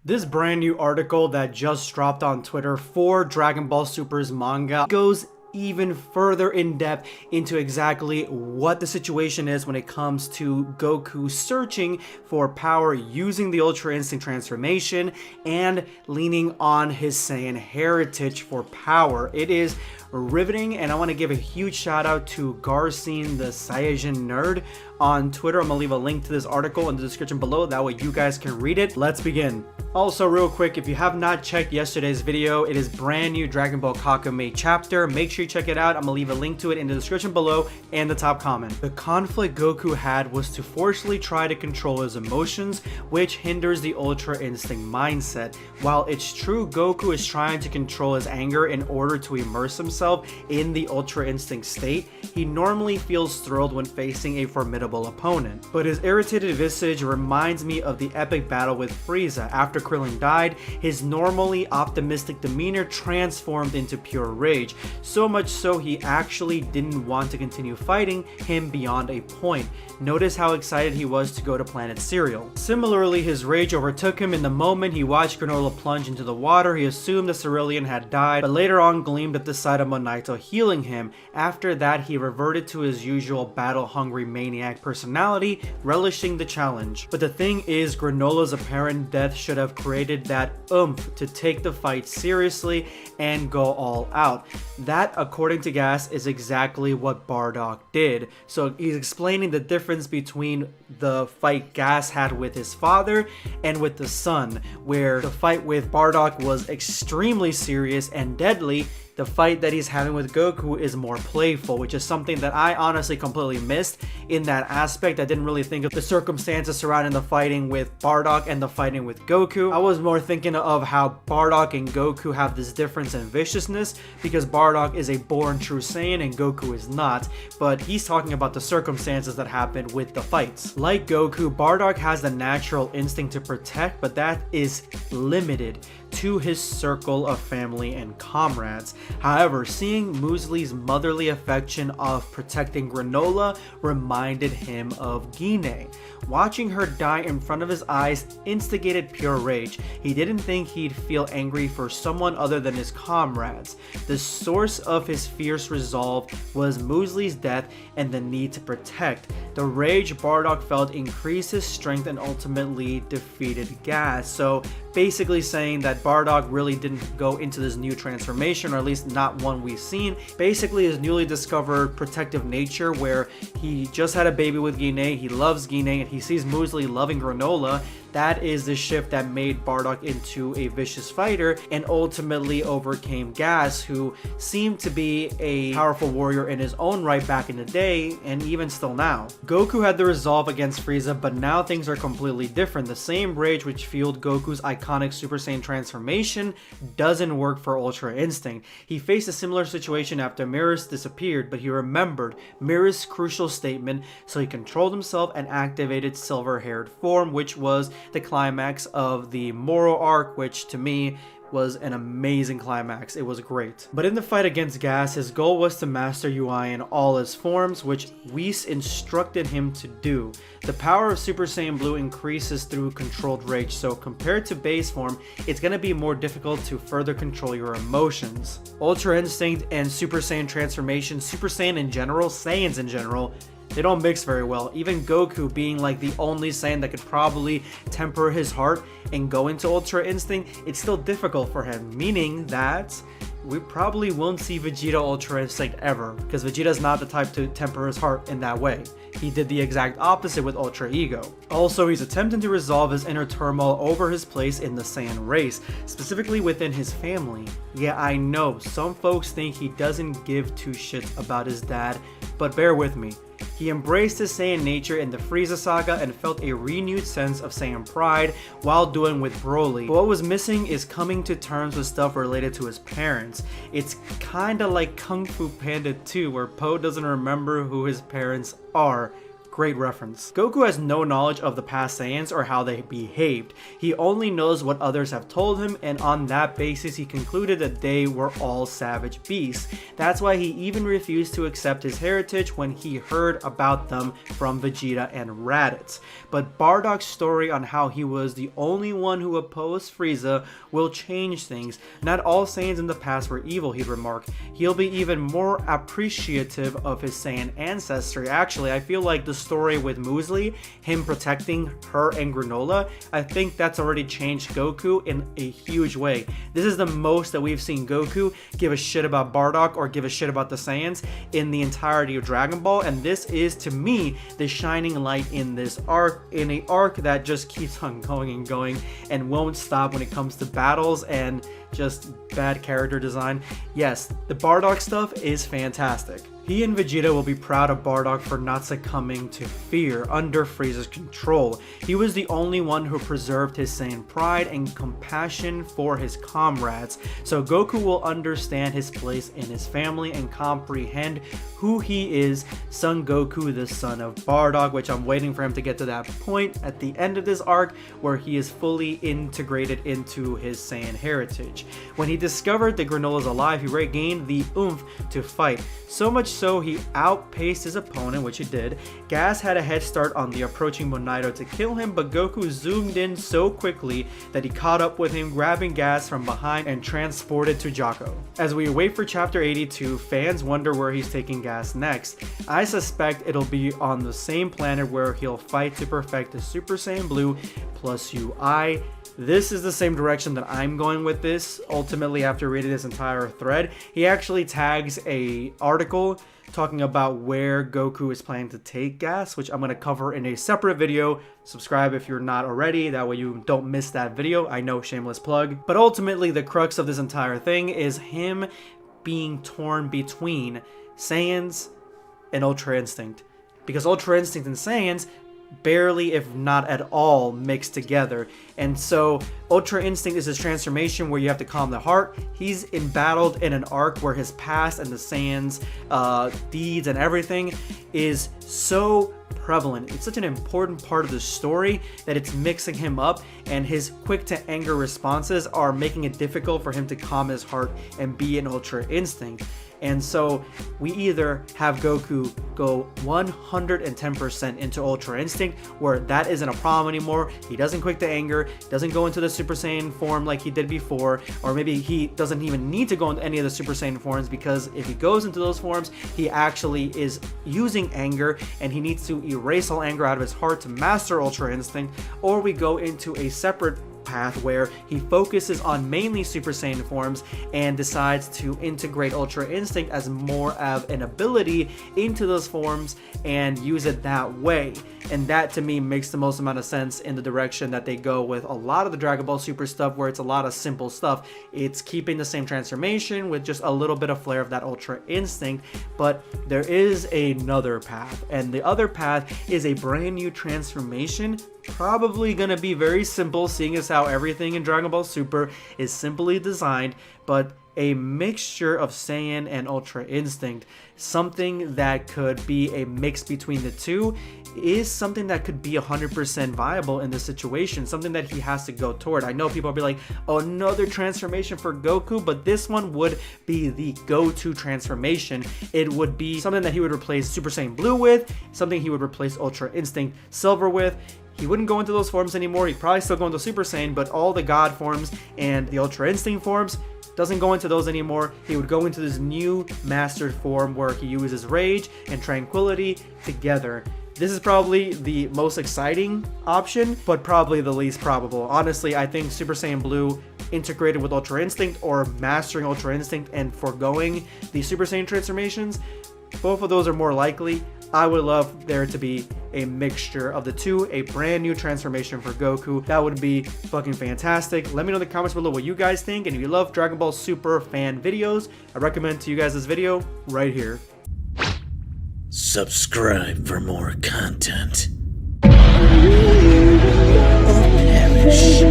This brand new article that just dropped on Twitter for Dragon Ball Super's manga goes even further in depth into exactly what the situation is when it comes to Goku searching for power using the Ultra Instinct transformation and leaning on his Saiyan heritage for power. It is riveting, and I want to give a huge shout out to Garcine the Saiyajin Nerd on Twitter. I'm gonna leave a link to this article in the description below, that way you guys can read it. Let's begin. Also, real quick, if you have not checked yesterday's video, it is brand new Dragon Ball KAKUMEI chapter. Make sure you check it out. I'm gonna leave a link to it in the description below and the top comment. The conflict Goku had was to forcefully try to control his emotions, which hinders the Ultra Instinct mindset. While it's true Goku is trying to control his anger in order to immerse himself in the Ultra Instinct state, he normally feels thrilled when facing a formidable opponent. But his irritated visage reminds me of the epic battle with Frieza. After Krillin died, his normally optimistic demeanor transformed into pure rage, so much so he actually didn't want to continue fighting him beyond a point. Notice how excited he was to go to Planet Cereal. Similarly, his rage overtook him in the moment he watched Granola plunge into the water. He assumed the Cerulean had died, but later on gleamed at the sight of Monaito healing him. After that, he reverted to his usual battle-hungry maniac personality, relishing the challenge. But the thing is, Granola's apparent death should have created that oomph to take the fight seriously and go all out. That, according to Gas, is exactly what Bardock did. So he's explaining the difference between the fight Gas had with his father and with the son, where the fight with Bardock was extremely serious and deadly. The fight that he's having with Goku is more playful, which is something that I honestly completely missed in that aspect. I didn't really think of the circumstances surrounding the fighting with Bardock and the fighting with Goku. I was more thinking of how Bardock and Goku have this difference in viciousness, because Bardock is a born true Saiyan and Goku is not, but he's talking about the circumstances that happened with the fights. Like Goku, Bardock has the natural instinct to protect, but that is limited to his circle of family and comrades. However, seeing Muesli's motherly affection of protecting Granola reminded him of Guinea. Watching her die in front of his eyes instigated pure rage. He didn't think he'd feel angry for someone other than his comrades. The source of his fierce resolve was Muesli's death and the need to protect. The rage Bardock felt increased his strength and ultimately defeated Gas. So basically saying that Bardock really didn't go into this new transformation, or at least not one we've seen. Basically his newly discovered protective nature, where he just had a baby with Guinea, he loves Guinea, and he sees Muesli loving Granola. That is the shift that made Bardock into a vicious fighter and ultimately overcame Gas, who seemed to be a powerful warrior in his own right back in the day, and even still now. Goku had the resolve against Frieza, but now things are completely different. The same rage which fueled Goku's iconic Super Saiyan transformation doesn't work for Ultra Instinct. He faced a similar situation after Mirror's disappeared, but he remembered Mirror's crucial statement, so he controlled himself and activated silver-haired form, which was the climax of the Moro arc, which to me was an amazing climax. It was great. But in the fight against Gas, his goal was to master UI in all its forms, which Whis instructed him to do. The power of Super Saiyan Blue increases through controlled rage, so compared to base form, it's going to be more difficult to further control your emotions. Ultra Instinct and Super Saiyan transformation, Super Saiyan in general, Saiyans in general, they don't mix very well. Even Goku, being like the only Saiyan that could probably temper his heart and go into Ultra Instinct, it's still difficult for him, meaning that we probably won't see Vegeta Ultra Instinct ever, because Vegeta's not the type to temper his heart in that way. He did the exact opposite with Ultra Ego. Also, he's attempting to resolve his inner turmoil over his place in the Saiyan race, specifically within his family. Yeah, I know, some folks think he doesn't give two shits about his dad, but bear with me. He embraced his Saiyan nature in the Frieza saga and felt a renewed sense of Saiyan pride while doing with Broly. But what was missing is coming to terms with stuff related to his parents. It's kinda like Kung Fu Panda 2, where Po doesn't remember who his parents are. Great reference. Goku has no knowledge of the past Saiyans or how they behaved. He only knows what others have told him, and on that basis he concluded that they were all savage beasts. That's why he even refused to accept his heritage when he heard about them from Vegeta and Raditz. But Bardock's story on how he was the only one who opposed Frieza will change things. Not all Saiyans in the past were evil, he'd remark. He'll be even more appreciative of his Saiyan ancestry. Actually, I feel like the story with Muesli, him protecting her and Granola, I think that's already changed Goku in a huge way. This is the most that we've seen Goku give a shit about Bardock or give a shit about the Saiyans in the entirety of Dragon Ball, and this is, to me, the shining light in this arc, in an arc that just keeps on going and going and won't stop when it comes to battles and just bad character design. Yes, the Bardock stuff is fantastic. He and Vegeta will be proud of Bardock for not succumbing to fear under Frieza's control. He was the only one who preserved his Saiyan pride and compassion for his comrades, so Goku will understand his place in his family and comprehend who he is, Son Goku, the son of Bardock, which I'm waiting for him to get to that point at the end of this arc where he is fully integrated into his Saiyan heritage. When he discovered that Granola's alive, he regained the oomph to fight. So much so he outpaced his opponent, which he did. Gas had a head start on the approaching Monaido to kill him, but Goku zoomed in so quickly that he caught up with him, grabbing Gas from behind and transported to Jakko. As we wait for chapter 82, fans wonder where he's taking Gas next. I suspect it'll be on the same planet where he'll fight to perfect the Super Saiyan Blue plus UI. This is the same direction that I'm going with this. Ultimately, after reading this entire thread, he actually tags a article talking about where Goku is planning to take Gas, which I'm going to cover in a separate video. Subscribe if you're not already, that way you don't miss that video. I know, shameless plug. But ultimately, the crux of this entire thing is him being torn between Saiyans and Ultra Instinct. Because Ultra Instinct and Saiyans barely, if not at all, mixed together. And so Ultra Instinct is his transformation where you have to calm the heart. He's embattled in an arc where his past and the Saiyans deeds and everything is so prevalent. It's such an important part of the story that it's mixing him up, and his quick to anger responses are making it difficult for him to calm his heart and be an Ultra Instinct. And so we either have Goku go 110% into Ultra Instinct, where that isn't a problem anymore. He doesn't quick to anger, doesn't go into the Super Saiyan form like he did before, or maybe he doesn't even need to go into any of the Super Saiyan forms, because if he goes into those forms, he actually is using anger and he needs to erase all anger out of his heart to master Ultra Instinct. Or we go into a separate path where he focuses on mainly Super Saiyan forms and decides to integrate Ultra Instinct as more of an ability into those forms and use it that way. And that to me makes the most amount of sense in the direction that they go with a lot of the Dragon Ball Super stuff, where it's a lot of simple stuff. It's keeping the same transformation with just a little bit of flair of that Ultra Instinct, but there is another path, and the other path is a brand new transformation. Probably gonna be very simple, seeing as how everything in Dragon Ball Super is simply designed, but a mixture of Saiyan and Ultra Instinct. Something that could be a mix between the two is something that could be 100% viable in this situation, something that he has to go toward. I know people will be like, oh, another transformation for Goku, but this one would be the go-to transformation. It would be something that he would replace Super Saiyan Blue with, something he would replace Ultra Instinct Silver with. He wouldn't go into those forms anymore. He'd probably still go into Super Saiyan, but all the God forms and the Ultra Instinct forms, doesn't go into those anymore. He would go into this new mastered form where he uses Rage and Tranquility together. This is probably the most exciting option, but probably the least probable. Honestly, I think Super Saiyan Blue integrated with Ultra Instinct, or mastering Ultra Instinct and foregoing the Super Saiyan transformations, both of those are more likely. I would love there to be a mixture of the two, a brand new transformation for Goku. That would be fucking fantastic. Let me know in the comments below what you guys think, and if you love Dragon Ball Super fan videos, I recommend to you guys this video right here. Subscribe for more content. Or perish.